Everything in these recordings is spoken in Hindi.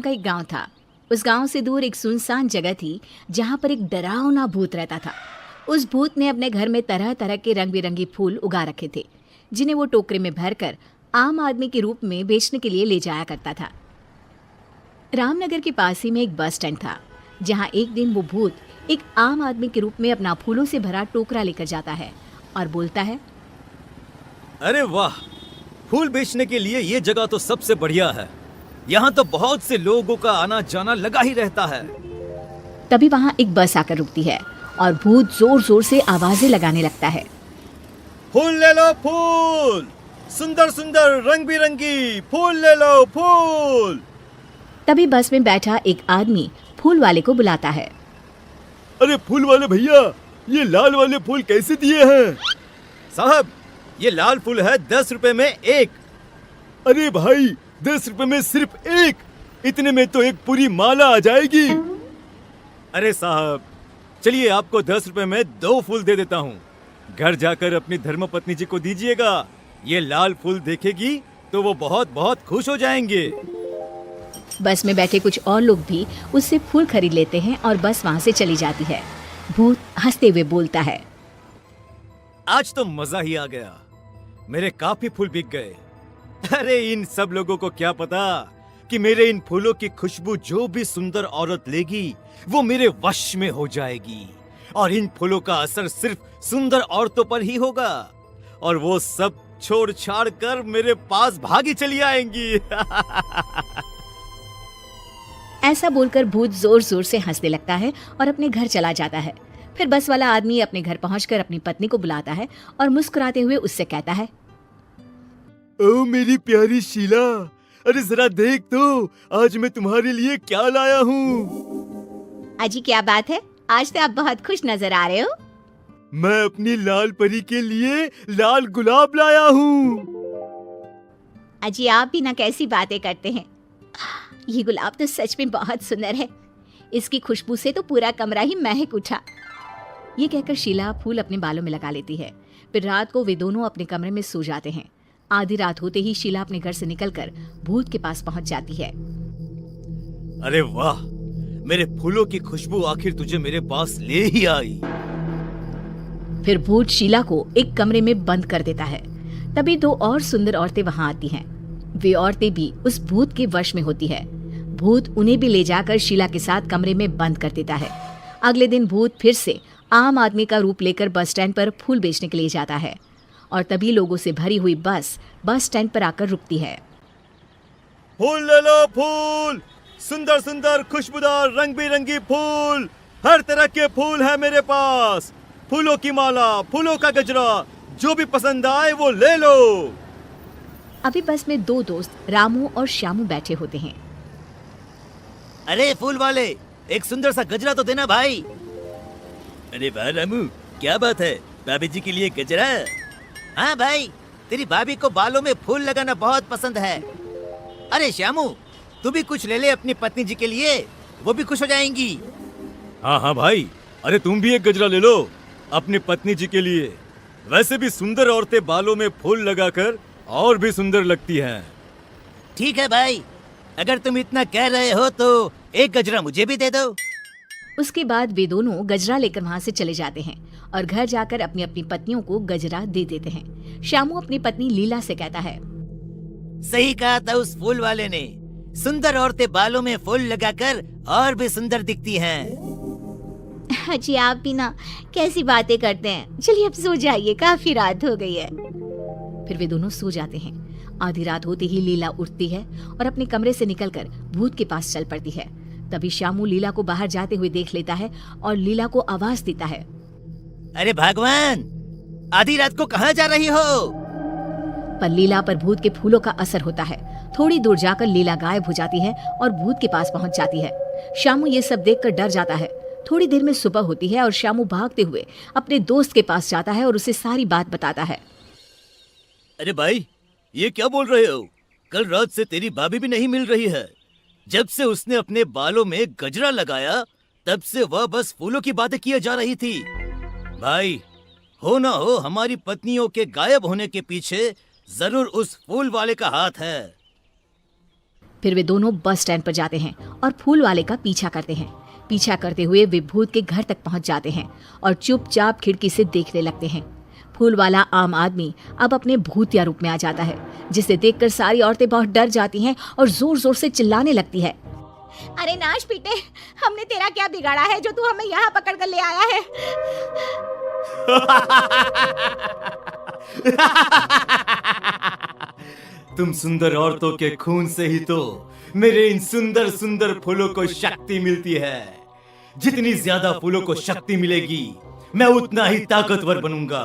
का एक गांव था। उस गांव से दूर एक सुनसान जगह थी जहां पर एक डरावना भूत रहता था। उस भूत ने अपने घर में तरह तरह के रंग बिरंगे फूल उगा रखे थे, जिन्हें वो टोकरे में भरकर आम आदमी के रूप में बेचने के लिए ले जाया करता था। रामनगर के पास ही में एक बस स्टैंड था, जहां एक दिन वो भूत एक आम आदमी के रूप में अपना फूलों से भरा टोकरा लेकर जाता है और बोलता है, अरे वाह, फूल बेचने के लिए ये जगह तो सबसे बढ़िया है। यहाँ तो बहुत से लोगों का आना जाना लगा ही रहता है। तभी वहां एक बस आकर रुकती है और भूत जोर जोर से आवाजें लगाने लगता है। फूल ले लो, फूल, सुंदर सुंदर रंग बिरंगी फूल ले लो, फूल। तभी बस में बैठा एक आदमी फूल वाले को बुलाता है। अरे फूल वाले भैया, ये लाल वाले फूल कैसे दिए हैं? साहब, ये लाल फूल है 10 रुपए में एक। अरे भाई, 10 रुपए में सिर्फ एक? इतने में तो एक पूरी माला आ जाएगी। अरे साहब, चलिए आपको 10 रुपए में 2 फूल दे देता हूँ। घर जाकर अपनी धर्मपत्नी जी को दीजिएगा। ये लाल फूल देखेगी तो वो बहुत बहुत खुश हो जाएंगे। बस में बैठे कुछ और लोग भी उससे फूल खरीद लेते हैं और बस वहां से चली जाती है। भूत हंसते हुए बोलता है, आज तो मजा ही आ गया, मेरे काफी फूल बिक गए। अरे इन सब लोगों को क्या पता कि मेरे इन फूलों की खुशबू जो भी सुंदर औरत लेगी वो मेरे वश में हो जाएगी, और इन फूलों का असर सिर्फ सुंदर औरतों पर ही होगा, और वो सब छोड़ छाड़ कर मेरे पास भागी चली आएंगी। ऐसा बोलकर भूत जोर जोर से हंसने लगता है और अपने घर चला जाता है। फिर बस वाला आदमी अपने घर पहुंचकर अपनी पत्नी को बुलाता है और मुस्कुराते हुए उससे कहता है, ओ मेरी प्यारी शीला, अरे जरा देख तो, आज मैं तुम्हारे लिए क्या लाया हूँ। अजी क्या बात है, आज तो आप बहुत खुश नजर आ रहे हो। मैं अपनी लाल परी के लिए लाल गुलाब लाया हूँ। अजी आप भी ना कैसी बातें करते हैं। ये गुलाब तो सच में बहुत सुंदर है, इसकी खुशबू से तो पूरा कमरा ही महक उठा। ये कहकर शीला फूल अपने बालों में लगा लेती है। फिर रात को वे दोनों अपने कमरे में सो जाते हैं। आधी रात होते ही शीला अपने घर से निकलकर भूत के पास पहुंच जाती है। अरे वाह, मेरे फूलों की खुशबू आखिर तुझे मेरे पास ले ही आई। फिर भूत शीला को एक कमरे में बंद कर देता है। तभी 2 और सुंदर औरतें वहां आती हैं। वे औरतें भी उस भूत के वश में होती है। भूत उन्हें भी ले जाकर शीला के साथ कमरे में बंद कर देता है। अगले दिन भूत फिर से आम आदमी का रूप लेकर बस स्टैंड पर फूल बेचने के लिए जाता है, और तभी लोगों से भरी हुई बस स्टैंड पर आकर रुकती है। फूल ले लो, फूल, सुंदर सुंदर खुशबूदार रंग बिरंगी फूल, हर तरह के फूल है मेरे पास। फूलों की माला, फूलों का गजरा, जो भी पसंद आए वो ले लो। अभी बस में 2 दोस्त रामू और श्यामू बैठे होते हैं। अरे फूल वाले, एक सुंदर सा गजरा तो देना भाई। अरे वाह रामू, क्या बात है, भाभी जी के लिए गजरा? हाँ भाई, तेरी भाभी को बालों में फूल लगाना बहुत पसंद है। अरे श्यामू, तू भी कुछ ले ले अपनी पत्नी जी के लिए, वो भी खुश हो जाएंगी। हाँ हाँ भाई, अरे तुम भी एक गजरा ले लो अपनी पत्नी जी के लिए। वैसे भी सुंदर औरतें बालों में फूल लगाकर और भी सुंदर लगती हैं। ठीक है भाई, अगर तुम इतना कह रहे हो तो एक गजरा मुझे भी दे दो। उसके बाद वे दोनों गजरा लेकर वहां से चले जाते हैं और घर जाकर अपनी अपनी पत्नियों को गजरा दे देते हैं। श्यामू अपनी पत्नी लीला से कहता है, सही कहा था उस फूल वाले ने, सुंदर औरतें बालों में फूल लगाकर और भी सुंदर दिखती हैं। जी आप भी ना कैसी बातें करते हैं। चलिए अब सो जाइए, काफी रात हो गई है। फिर वे दोनों सो जाते हैं। आधी रात होते ही लीला उठती है और अपने कमरे से निकलकर भूत के पास चल पड़ती है। तभी श्यामू लीला को बाहर जाते हुए देख लेता है और लीला को आवाज देता है, अरे भगवान, आधी रात को कहाँ जा रही हो? पर लीला पर भूत के फूलों का असर होता है। थोड़ी दूर जाकर लीला गायब हो जाती है और भूत के पास पहुंच जाती है। श्यामू ये सब देखकर डर जाता है। थोड़ी देर में सुबह होती है और श्यामू भागते हुए अपने दोस्त के पास जाता है और उसे सारी बात बताता है। अरे भाई, ये क्या बोल रहे हो? कल रात से तेरी भाभी भी नहीं मिल रही है। जब से उसने अपने बालों में गजरा लगाया तब से वह बस फूलों की बातें किए जा रही थी। भाई, हो ना हो हमारी पत्नियों के गायब होने के पीछे जरूर उस फूल वाले का हाथ है। फिर वे दोनों बस स्टैंड पर जाते हैं और फूल वाले का पीछा करते हैं। पीछा करते हुए वे भूत के घर तक पहुंच जाते हैं और चुपचाप खिड़की से देखने लगते हैं। फूल वाला आम आदमी अब अपने भूतिया रूप में आ जाता है, जिसे देखकर सारी औरतें बहुत डर जाती हैं और जोर जोर से चिल्लाने लगती है। अरे नाश पीटे, हमने तेरा क्या बिगाड़ा है जो तू हमें यहाँ पकड़ कर ले आया है? तुम सुंदर औरतों के खून से ही तो मेरे इन सुंदर सुंदर फूलों को शक्ति मिलती है। जितनी ज्यादा फूलों को शक्ति मिलेगी, मैं उतना ही ताकतवर बनूंगा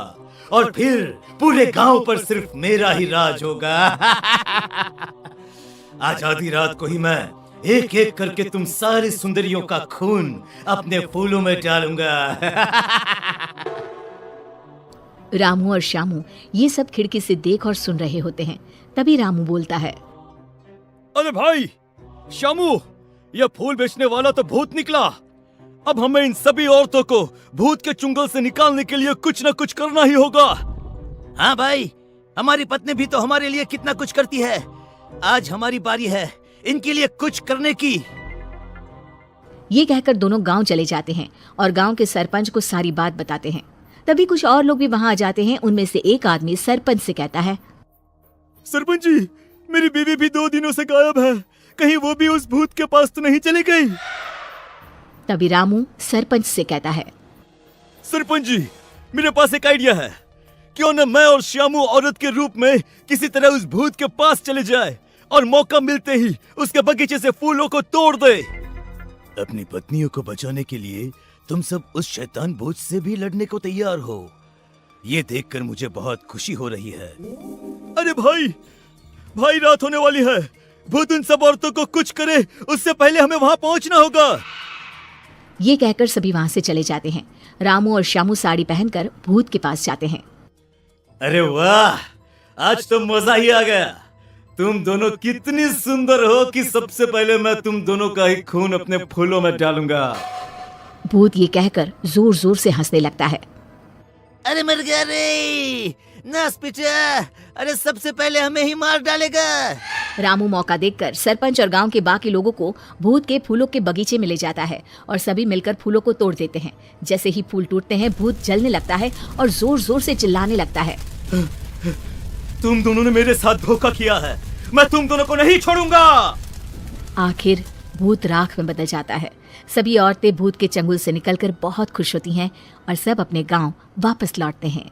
और फिर पूरे गांव पर सिर्फ मेरा ही राज होगा। आज आधी रात को ही मैं एक एक करके तुम सारी सुंदरियों का खून अपने फूलों में डालूंगा। रामू और श्यामू ये सब खिड़की से देख और सुन रहे होते हैं। तभी रामू बोलता है, अरे भाई श्यामू, ये फूल बेचने वाला तो भूत निकला। अब हमें इन सभी औरतों को भूत के चुंगल से निकालने के लिए कुछ न कुछ करना ही होगा। हाँ भाई, हमारी पत्नी भी तो हमारे लिए कितना कुछ करती है। आज हमारी बारी है इनके लिए कुछ करने की। ये कहकर दोनों गांव चले जाते हैं और गांव के सरपंच को सारी बात बताते हैं। तभी कुछ और लोग भी वहां आ जाते हैं। उनमें से एक आदमी सरपंच से कहता है, सरपंच जी, मेरी बीवी भी 2 दिनों से गायब है। कहीं वो भी उस भूत के पास तो नहीं चली गई? तभी रामू सरपंच से कहता है, सरपंच जी, मेरे पास एक आइडिया है। क्यों न मैं और श्यामू औरत के रूप में किसी तरह उस भूत के पास चले जाए और मौका मिलते ही उसके बगीचे से फूलों को तोड़ दे। अपनी पत्नियों को बचाने के लिए तुम सब उस शैतान भूत से भी लड़ने को तैयार हो। ये देखकर मुझे बहुत खुशी हो रही है। अरे भाई रात होने वाली है। भूत उन सब औरतों को कुछ करे उससे पहले हमें वहां पहुंचना होगा। ये कहकर सभी वहां से चले जाते हैं। रामू और श्यामू साड़ी पहनकर भूत के पास जाते हैं। अरे वाह, आज तो मजा ही आ गया। तुम दोनों कितनी सुंदर हो कि सबसे पहले मैं तुम दोनों का ही खून अपने फूलों में डालूंगा। भूत ये कहकर जोर जोर से हंसने लगता है। अरे मर गया रे नास पीटा, अरे सबसे पहले हमें ही मार डालेगा। रामू मौका देखकर सरपंच और गांव के बाकी लोगों को भूत के फूलों के बगीचे में ले जाता है और सभी मिलकर फूलों को तोड़ देते हैं। जैसे ही फूल टूटते हैं, भूत जलने लगता है और जोर जोर से चिल्लाने लगता है, तुम दोनों ने मेरे साथ धोखा किया है, मैं तुम दोनों को नहीं छोड़ूंगा। आखिर भूत राख में बदल जाता है। सभी औरतें भूत के चंगुल से निकलकर बहुत खुश होती हैं और सब अपने गांव वापस लौटते हैं।